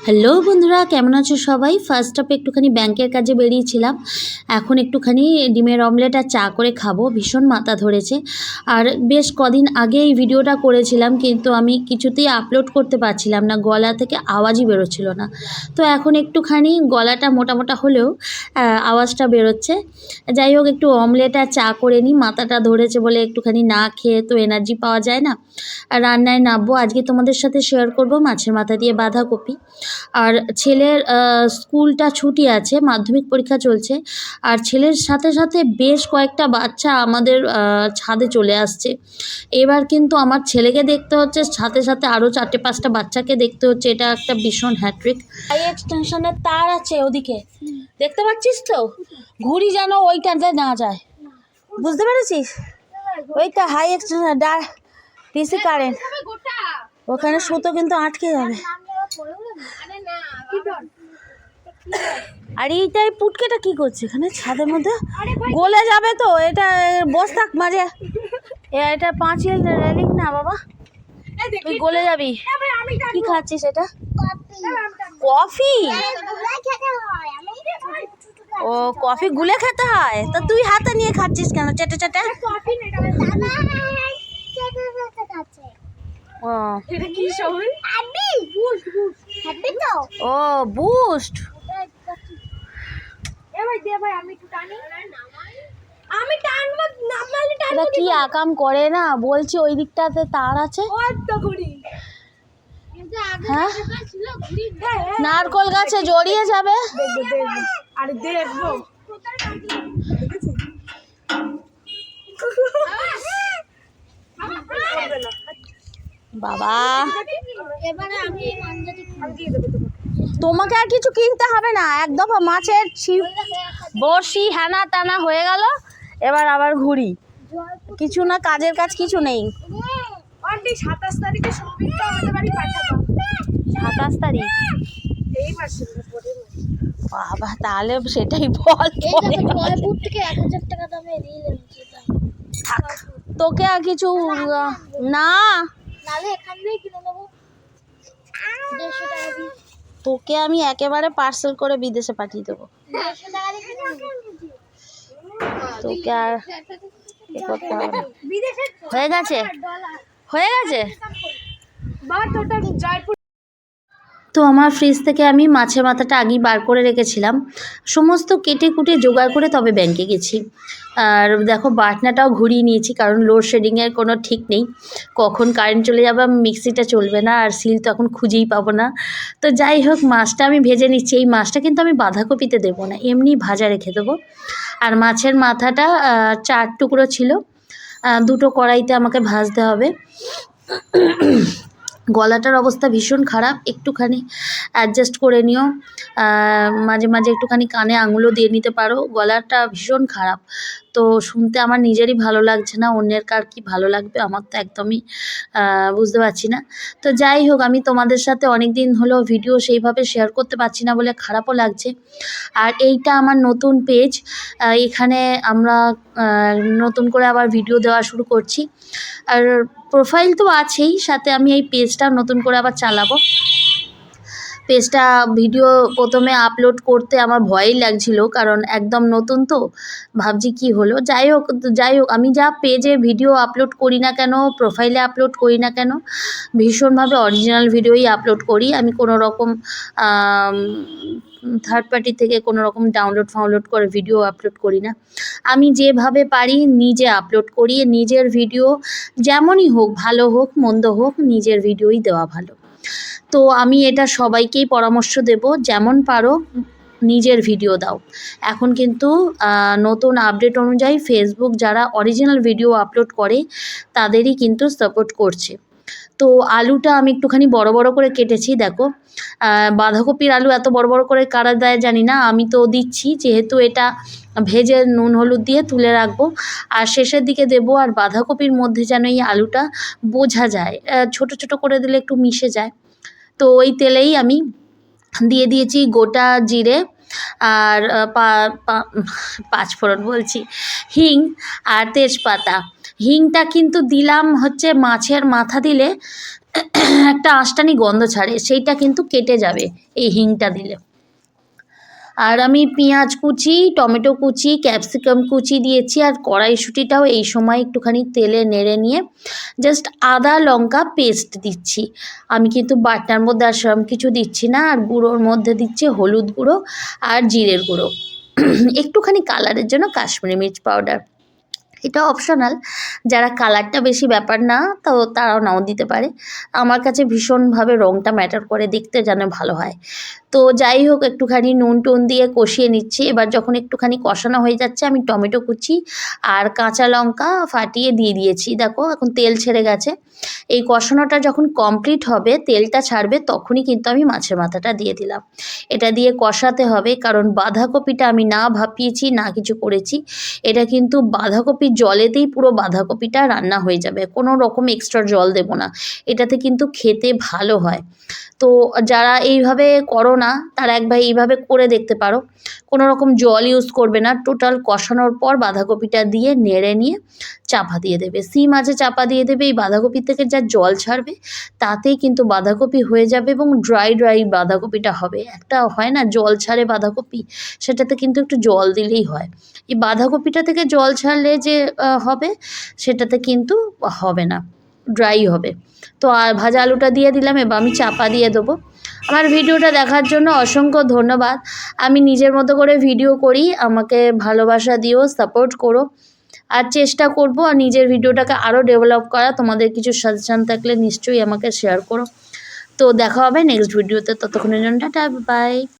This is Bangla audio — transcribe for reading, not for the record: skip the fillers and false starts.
হ্যালো বন্ধুরা, কেমন আছো সবাই? ফার্স্ট আপে একটুখানি ব্যাংকের কাজে বেরিয়েছিলাম। এখন একটুখানি ডিমের অমলেট আর চা করে খাবো। ভীষণ মাথা ধরেছে। আর বেশ কদিন আগে এই ভিডিওটা করেছিলাম, কিন্তু আমি কিছুতেই আপলোড করতে পারছিলাম না, গলা থেকে আওয়াজই বেরোচ্ছিল না। তো এখন একটুখানি গলাটা মোটা মোটা হলেও আওয়াজটা বেরোচ্ছে। যাই হোক, একটু অমলেট আর চা করে নিই। মাথাটা ধরেছে বলে একটুখানি না খেয়ে তো এনার্জি পাওয়া যায় না। আর রান্নায় নামবো। আজকে তোমাদের সাথে শেয়ার করব মাছের মাথা দিয়ে বাঁধাকপি। আর ছেলের স্কুলটা ছুটি আছে, মাধ্যমিক পরীক্ষা চলছে। আর ছেলের সাথে সাথে বেশ কয়েকটা বাচ্চা আমাদের ছাদে চলে আসছে। এবার কিন্তু আমার ছেলেকে দেখতে হচ্ছে, সাথে সাথে আরও 4-5টা বাচ্চাকে দেখতে হচ্ছে। এটা একটা ভীষণ হ্যাট্রিক। হাই এক্সটেনশনের তার আছে ওদিকে, দেখতে পাচ্ছিস তো? ঘুড়ি যেন ওইটাতে না যায়, বুঝতে পেরেছিস? ওইটা হাই এক্সটেনশন ডিসি কারেন্ট, ওখানে সুতো কিন্তু আটকে যাবে। আর এইটাই পুটকেটা কি করছে এখানে ছাদের মধ্যে? গলে যাবে তো এটা, বস থাক মাঝে। এটা পাঁচিল রেলিং না বাবা, তুই গলে যাবি। কি খাচ্ছিস এটা? কফি? ও, কফি গুলে খেতে হয়? তা তুই হাতে নিয়ে খাচ্ছিস কেন চেটে চেটে? ও, ও বুস্ট। এটা কি আকাম করে না, বলছি ওই দিকটাতে তার আছে। হ্যাঁ, নারকোল গাছে জড়িয়ে যাবে। বাবা, তোমাকে আর কিছু কিনতে হবে না, এক দফা মাছের ছিপ বড়শি হ্যানা টানা হয়ে গেল। এবার আবার ঘুরি, কিছু না, কাজের কাজ কিছু নেই। 27 তারিখে সৌমিকটা আমাদের বাড়ি পাঠাবো। 27 তারিখ বাবা, তাহলে সেটাই বল। থাক, তোকে আর কিছু না, তোকে আমি একেবারে পার্সেল করে বিদেশে পাঠিয়ে দেবো। তোকে আর করতে হবে না। হয়ে গেছে, হয়ে গেছে। তো আমার ফ্রিজ থেকে আমি মাছের মাথাটা আগেই বার করে রেখেছিলাম, সমস্ত কেটে কুটে জোগাড় করে তবে ব্যাংকে গেছি। আর দেখো, বাটনাটাও ঘুরিয়ে নিয়েছি, কারণ লোডশেডিংয়ের কোনো ঠিক নেই, কখন কারেন্ট চলে যাবে, মিক্সিটা চলবে না, আর সিল তো এখন খুঁজেই পাবো না। তো যাই হোক, মাছটা আমি ভেজে নিচ্ছি। এই মাছটা কিন্তু আমি বাঁধাকপিতে দেবো না, এমনি ভাজা রেখে দেবো। আর মাছের মাথাটা 4 টুকরো ছিল, 2টো কড়াইতে আমাকে ভাজতে হবে। গলাটার অবস্থা ভীষণ খারাপ, একটুখানি অ্যাডজাস্ট করে নিও। মাঝে মাঝে একটুখানি কানে আঙুলও দিয়ে নিতে পারো। গলাটা ভীষণ খারাপ, তো শুনতে আমার নিজেরই ভালো লাগছে না, অন্যের কার কি ভালো লাগবে আমার তো একদমই বুঝতে পারছি না। তো যাই হোক, আমি তোমাদের সাথে অনেক দিন হলো ভিডিও সেইভাবে শেয়ার করতে পারছি না বলে খারাপও লাগছে। আর এইটা আমার নতুন পেজ, এখানে আমরা নতুন করে আবার ভিডিও দেওয়া শুরু করছি। আর প্রোফাইল তো আছেই, সাথে আমি এই পেজটা নতুন করে আবার চালাবো। পেজটা ভিডিও প্রথমে আপলোড করতে আমার ভয়ই লাগছিল, কারণ একদম নতুন তো, ভাবছি কি হলো। যাই হোক, আমি যা পেজে ভিডিও আপলোড করি না কেন, প্রোফাইলে আপলোড করি না কেন, ভীষণভাবে অরিজিনাল ভিডিওই আপলোড করি। আমি কোনো রকম থার্ড পার্টি থেকে কোনো রকম ডাউনলোড করে ভিডিও আপলোড করি না। আমি যেভাবে পারি নিজে আপলোড করি। নিজের ভিডিও যেমনই হোক, ভালো হোক মন্দ হোক, নিজের ভিডিওই দেওয়া ভালো। তো আমি এটা সবাইকেই পরামর্শ দেব, যেমন পারো নিজের ভিডিও দাও। এখন কিন্তু নতুন আপডেট অনুযায়ী ফেসবুক যারা অরিজিনাল ভিডিও আপলোড করে তাদেরই কিন্তু সাপোর্ট করছে। তো আলুটা আমি একটুখানি বড় বড় করে কেটেছি, দেখো। বাঁধাকপির আলু এত বড় বড় করে কারা দেয় জানি না, আমি তো দিচ্ছি, যেহেতু এটা ভেজে নুন হলুদ দিয়ে তুলে রাখবো আর শেষের দিকে দেবো। আর বাঁধাকপির মধ্যে যেন এই আলুটা বোঝা যায়, ছোট ছোট করে দিলে একটু মিশে যায়। তো ওই তেলেই আমি দিয়ে দিয়েছি গোটা জিরে আর পাঁচফোড়ন বলছি, হিং আর তেজপাতা। হিংটা কিন্তু দিলাম হচ্ছে মাছের মাথা দিলে একটা আঁশটানি গন্ধ ছাড়ে, সেইটা কিন্তু কেটে যাবে এই হিংটা দিলে। আর আমি পেঁয়াজ কুচি, টমেটো কুচি, ক্যাপসিকাম কুচি দিয়েছি, আর কড়াইশুঁটিটাও এই সময় একটুখানি তেলে নেড়ে নিয়ে জাস্ট আদা লঙ্কা পেস্ট দিচ্ছি। আমি কিন্তু বাটনার মধ্যে আর সেরকম কিছু দিচ্ছি না। আর গুঁড়োর মধ্যে দিচ্ছি হলুদ গুঁড়ো আর জিরের গুঁড়ো, একটুখানি কালারের জন্য কাশ্মীরি মির্চ পাউডার। এটা অপশনাল, যারা কালারটা বেশি ব্যাপার না তো তারাও নাও দিতে পারে। আমার কাছে ভীষণভাবে রঙটা ম্যাটার করে, দেখতে যেন ভালো হয়। তো যাই হোক, একটুখানি নুন টুন দিয়ে কষিয়ে নিচ্ছি। এবার যখন একটুখানি কষানো হয়ে যাচ্ছে, আমি টমেটো কুচি আর কাঁচা লঙ্কা ফাটিয়ে দিয়ে দিয়েছি। দেখো এখন তেল ছেড়ে গেছে। এই কষানোটা যখন কমপ্লিট হবে, তেলটা ছাড়বে, তখনই কিন্তু আমি মাছের মাথাটা দিয়ে দিলাম। এটা দিয়ে কষাতে হবে, কারণ বাঁধাকপিটা আমি না ভাপিয়েছি না কিছু করেছি। এটা কিন্তু বাঁধাকপির জলেতেই পুরো বাঁধাকপিটা রান্না হয়ে যাবে, কোনো রকম এক্সট্রা জল দেবো না। এটাতে কিন্তু খেতে ভালো হয়। তো যারা এইভাবে করো না, তারা একবার এইভাবে করে দেখতে পারো। কোনো রকম জল ইউজ করবে না, টোটাল কষানোর পর বাঁধাকপিটা দিয়ে নেড়ে নিয়ে চাপা দিয়ে দেবে। সিম আঁচে চাপা দিয়ে দেবে। এই বাঁধাকপি থেকে যা জল ছাড়বে তাতেই কিন্তু বাঁধাকপি হয়ে যাবে, এবং ড্রাই ড্রাই বাঁধাকপিটা হবে। একটা হয় না জল ছাড়ে বাঁধাকপি, সেটাতে কিন্তু একটু জল দিলেই হয়। এই বাঁধাকপিটা থেকে জল ছাড়লে যে হবে, সেটাতে কিন্তু হবে না, ড্রাই হবে। তো আর ভাজা আলুটা দিয়ে দিলাম, এবার আমি চাপা দিয়ে দেবো। আমার ভিডিওটা দেখার জন্য অসংখ্য ধন্যবাদ। আমি নিজের মতো করে ভিডিও করি, আমাকে ভালোবাসা দিও, সাপোর্ট করো। আর চেষ্টা করব আর নিজের ভিডিওটাকে আরও ডেভেলপ করা। তোমাদের কিছু সাজেশান থাকলে নিশ্চয়ই আমাকে শেয়ার করো। তো দেখা হবে নেক্সট ভিডিওতে, ততক্ষণের জন্য টাটা, বাই।